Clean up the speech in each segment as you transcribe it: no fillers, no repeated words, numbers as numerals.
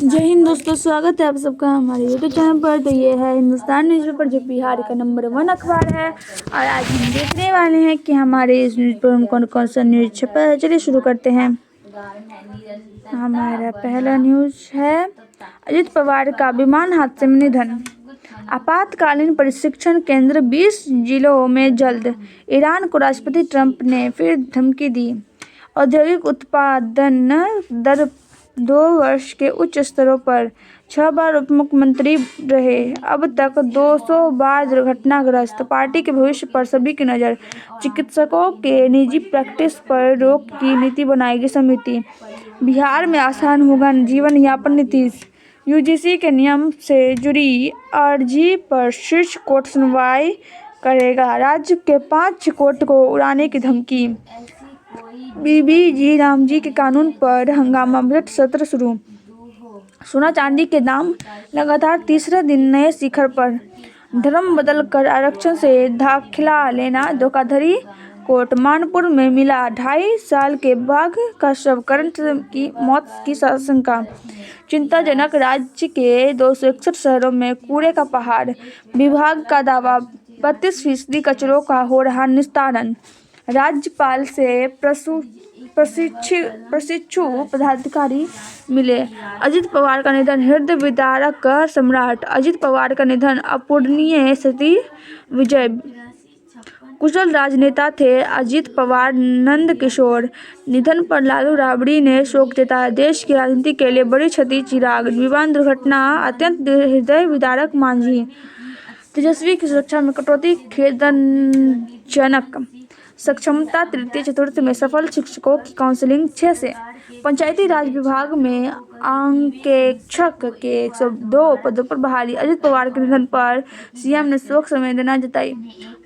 जय हिंद दोस्तों, स्वागत है आप सबका हमारे यूट्यूब चैनल पर। तो ये है हिंदुस्तान न्यूज़पेपर जो बिहार का नंबर 1 अखबार है। और आज हम देखने वाले हैं कि हमारे इस न्यूज़पेपर में कौन कौन सा न्यूज़ छपा है। चलिए शुरू करते हैं। हमारा पहला न्यूज़ है अजित पवार का विमान हादसे में निधन। आपातकालीन प्रशिक्षण केंद्र 20 जिलों में जल्द। ईरान को राष्ट्रपति ट्रंप ने फिर धमकी दी। औद्योगिक उत्पादन दर 2 वर्ष के उच्च स्तरों पर। 6 बार उप मुख्यमंत्री रहे, अब तक 200 बार दुर्घटनाग्रस्त। पार्टी के भविष्य पर सभी की नज़र। चिकित्सकों के निजी प्रैक्टिस पर रोक की नीति बनाएगी समिति। बिहार में आसान होगा जीवन यापन। नीतीश यूजीसी के नियम से जुड़ी अर्जी पर शीर्ष कोर्ट सुनवाई करेगा। राज्य के 5 कोर्ट को उड़ाने की धमकी। बीबीजी रामजी के कानून पर हंगामा, बजट सत्र शुरू। सोना चांदी के दाम लगातार तीसरे दिन नए शिखर पर। धर्म बदलकर आरक्षण से दाखिला लेना धोखाधड़ी। कोर्ट मानपुर में मिला 2.5 साल के बाघ का शव, करंट की मौत की आशंका। चिंताजनक, राज्य के 261 शहरों में कूड़े का पहाड़। विभाग का दावा 32% कचरों का हो रहा निस्तारण। राज्यपाल से प्रशिक्षु पदाधिकारी मिले। अजित पवार का निधन हृदय विदारक। सम्राट अजित पवार का निधन अपूरणीय क्षति। विजय कुशल राजनेता थे अजित पवार। नंद किशोर निधन पर लालू राबड़ी ने शोक जताया। देश की राजनीति के लिए बड़ी क्षति। चिराग विमान दुर्घटना अत्यंत हृदय विदारक। मांझी तेजस्वी की सुरक्षा में कटौती खेदजनक। सक्षमता तृतीय चतुर्थ में सफल शिक्षकों की काउंसलिंग 6 से। पंचायती राज विभाग में अंकेक्षक के 102 पदों पर बहाली। अजित पवार के निधन पर सीएम ने शोक संवेदना जताई।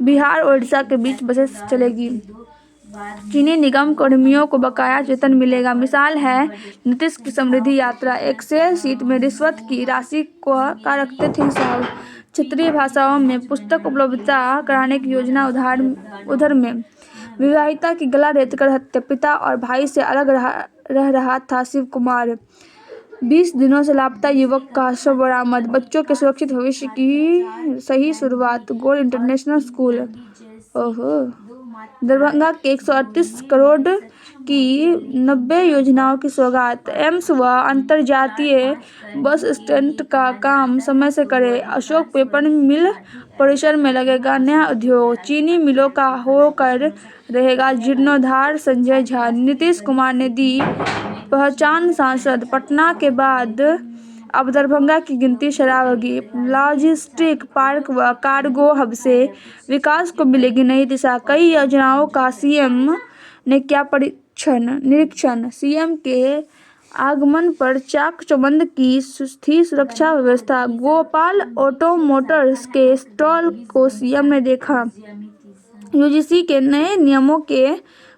बिहार और उड़ीसा के बीच बसें चलेगी। चीनी निगम कर्मियों को बकाया वेतन मिलेगा। मिसाल है नीतीश की समृद्धि यात्रा। एक्सेल सीट में रिश्वत की राशि का रखते थे हिसाब। क्षेत्रीय भाषाओं में पुस्तक उपलब्धता कराने की योजना। उधर में विवाहिता की गला रेतकर हत्या। पिता और भाई से अलग रह रहा था शिव कुमार। 20 दिनों से लापता युवक का शव बरामद। बच्चों के सुरक्षित भविष्य की सही शुरुआत। गोल इंटरनेशनल स्कूल। दरभंगा के 138 करोड़ की 90 योजनाओं की सौगात। एम्स व अंतर्जातीय बस स्टैंड का काम समय से करे। अशोक पेपर मिल परिसर में लगेगा नया उद्योग। चीनी मिलों का होकर रहेगा जीर्णोद्धार। संजय झा नीतीश कुमार ने दी पहचान। सांसद पटना के बाद अब दरभंगा की गिनती शराबगी। लॉजिस्टिक पार्क व कार्गो हब से विकास को मिलेगी नई दिशा। कई योजनाओं का सीएम ने किया निरीक्षण। सीएम के आगमन पर चाक चौबंद की थी सुरक्षा व्यवस्था। गोपाल ऑटो मोटर्स के स्टॉल को सीएम ने देखा। यूजीसी के नए नियमों के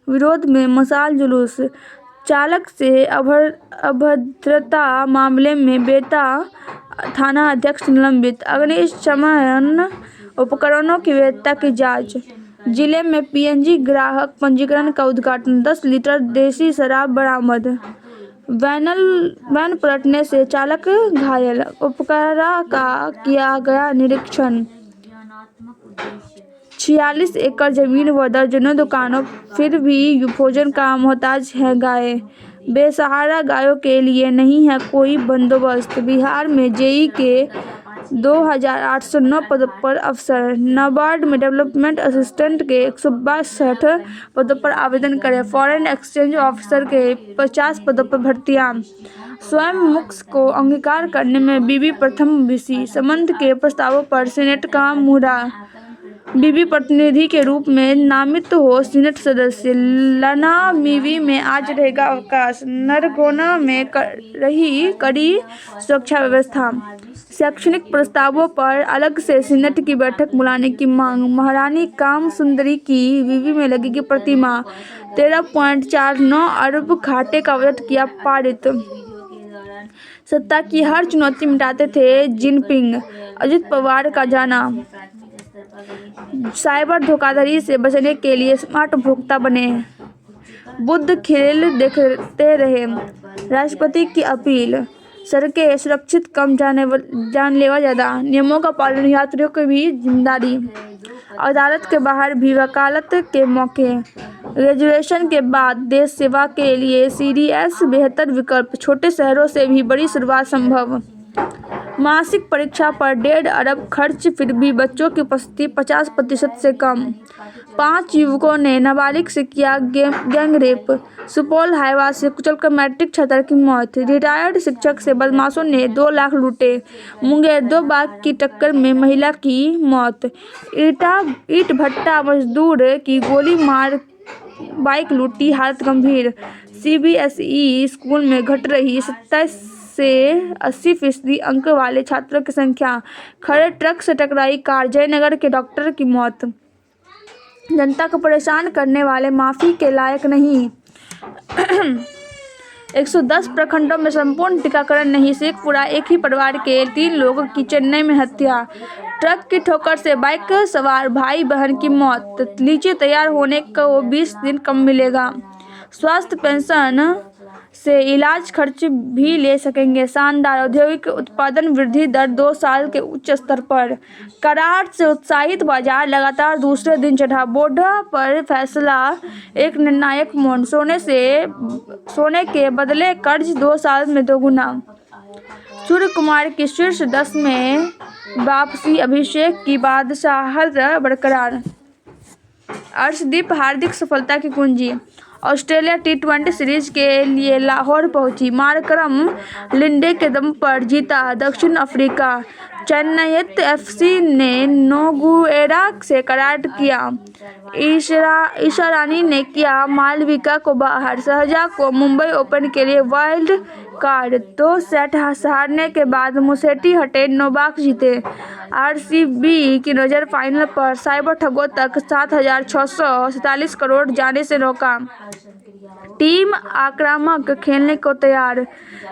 विरोध में मशाल जुलूस। चालक से अभद्रता मामले में बेटा थाना अध्यक्ष निलंबित। अग्निशमन उपकरणों की वैधता की जांच। जिले में पीएनजी ग्राहक पंजीकरण का उद्घाटन। 10 लीटर देसी शराब बरामद। वैन पलटने से चालक घायल। उपकरण का किया गया निरीक्षण। 46 एकड़ जमीन व दर्जनों दुकानों, फिर भी भोजन का मोहताज है गाय। बेसहारा गायों के लिए नहीं है कोई बंदोबस्त। बिहार में जेई के 2809 पदों पर अवसर। नाबार्ड में डेवलपमेंट असिस्टेंट के 162 पदों पर आवेदन करें। फॉरेन एक्सचेंज ऑफिसर के 50 पदों पर भर्तियां। स्वयं मुक्स को अंगीकार करने में बीबी प्रथम बीसी। संबंध के प्रस्तावों पर सीनेट का मुहरा। बीबी प्रतिनिधि के रूप में नामित हो सीनेट सदस्य। लना मिवी में आज रहेगा अवकाश। नरगोना में रही कड़ी सुरक्षा व्यवस्था। शैक्षणिक प्रस्तावों पर अलग से सीनेट की बैठक बुलाने की मांग। महारानी काम सुंदरी की विवि में लगेगी प्रतिमा। 13.49 अरब घाटे का बजट किया पारित। सत्ता की हर चुनौती मिटाते थे जिनपिंग। अजित पवार का जाना। साइबर धोखाधड़ी से बचने के लिए स्मार्ट उपभोक्ता बने। बुद्ध खेल देखते रहे। राष्ट्रपति की अपील। सड़कें सुरक्षित, कम जानलेवा ज्यादा, नियमों का पालन, यात्रियों की भी जिम्मेदारी, अदालत के बाहर भी वकालत के मौके, ग्रेजुएशन के बाद देश सेवा के लिए सीडीएस बेहतर विकल्प, छोटे शहरों से भी बड़ी शुरुआत संभव, मासिक परीक्षा पर 1.5 अरब खर्च, फिर भी बच्चों की उपस्थिति 50% से कम, 5 युवकों ने नाबालिग से किया गैंगरेप, सुपौल हाईवा से कुचलकर मैट्रिक छात्र की मौत, रिटायर्ड शिक्षक से बदमाशों ने 2 लाख लूटे, मुंगेर 2 बाघ की टक्कर में महिला की मौत, ईंट भट्टा मजदूर की गोली मार बाइक लूटी, हालत गंभीर, सीबीएसई स्कूल में घट रही 27 से 80% अंक वाले छात्रों की संख्या, खड़े ट्रक से टकराई कार, जयनगर के डॉक्टर की मौत, जनता को परेशान करने वाले माफी के लायक नहीं, 110 प्रखंडों में संपूर्ण टीकाकरण नहीं, शेखपुरा एक ही परिवार के 3 लोगों की चेन्नई में हत्या, ट्रक की ठोकर से बाइक सवार भाई बहन की मौत, लीची तैयार होने को 20 दिन कम मिलेगा, स्वास्थ्य पेंशन से इलाज खर्च भी ले सकेंगे, शानदार औद्योगिक उत्पादन वृद्धि दर 2 साल के उच्च स्तर पर, करार से उत्साहित बाजार लगातार दूसरे दिन चढ़ा, बोडा पर फैसला एक निर्णायक मोड़, सोने के बदले कर्ज 2 साल में दोगुना, सूर्य कुमार की शीर्ष 10 में वापसी, अभिषेक की बादशाहत बरकरार, अर्शदीप हार्दिक सफलता की कुंजी, ऑस्ट्रेलिया टी20 सीरीज के लिए लाहौर पहुंची, मार्करम लिंडे के दम पर जीता दक्षिण अफ्रीका, चेन्नई एफसी ने नोगुएरा से करार किया, ईशा रानी ने किया मालविका को बाहर, सहजा को मुंबई ओपन के लिए वाइल्ड कार्ड, 2 सेट हारने के बाद मुसेटी हटे, नोवाक जीते, आरसीबी की नजर फाइनल पर, साइबर ठगों तक 7,647 करोड़ जाने से रोका, टीम आक्रामक खेलने को तैयार,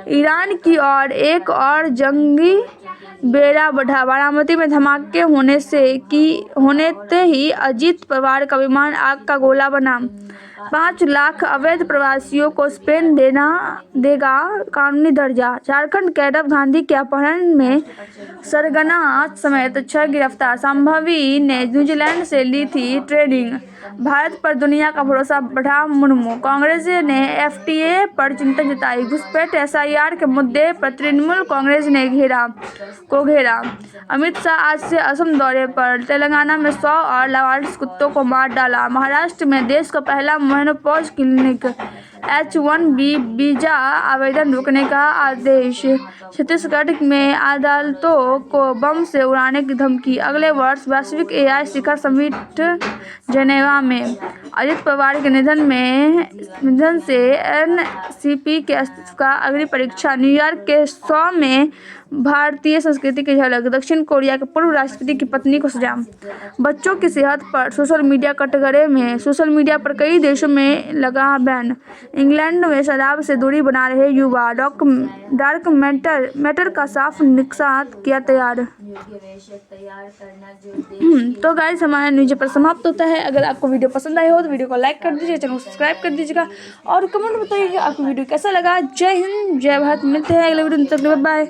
ईरान की ओर एक और जंगी बेड़ा बढ़ा, बारामती में धमाके होने ही अजीत पवार का विमान आग का गोला बना, 5 लाख अवैध प्रवासियों को स्पेन देगा कानूनी दर्जा, झारखंड कैडर गांधी के अपहरण में सरगना समेत 6 गिरफ्तार, संभवी ने न्यूजीलैंड से ली थी ट्रेनिंग, भारत पर दुनिया का भरोसा बढ़ा, मुर्मू, कांग्रेस ने एफटीए पर चिंता जताई, घुसपैठ एसआईआर के मुद्दे पर तृणमूल कांग्रेस ने घेरा, अमित शाह आज से असम दौरे पर, तेलंगाना में 100 और लावारिस कुत्तों को मार डाला, महाराष्ट्र में देश का पहला मेनोपॉज क्लिनिक, H1B वीजा आवेदन रोकने का आदेश, छत्तीसगढ़ में अदालतों को बम से उड़ाने की धमकी, अगले वर्ष वैश्विक एआई शिखर समिट जेनेवा में, अजित पवार के निधन से एनसीपी के अस्तित्व का अग्नि परीक्षा, न्यूयॉर्क के 100 में भारतीय संस्कृति की झलक, दक्षिण कोरिया के पूर्व राष्ट्रपति की पत्नी को सजा, बच्चों की सेहत पर सोशल मीडिया कटघरे में, सोशल मीडिया पर कई देशों में लगा बैन, इंग्लैंड में शराब से दूरी बना रहे युवा, डार्क मैटर का साफ नक्शा किया तैयार। तो गाइस हमारा न्यूज पर समाप्त होता है। अगर आपको वीडियो पसंद आया हो तो वीडियो को लाइक कर दीजिए, चैनल को सब्सक्राइब कर दीजिएगा और कमेंट बताइए आपको वीडियो कैसा लगा। जय हिंद, जय भारत, मिलते हैं अगले वीडियो में, तब तक बाय।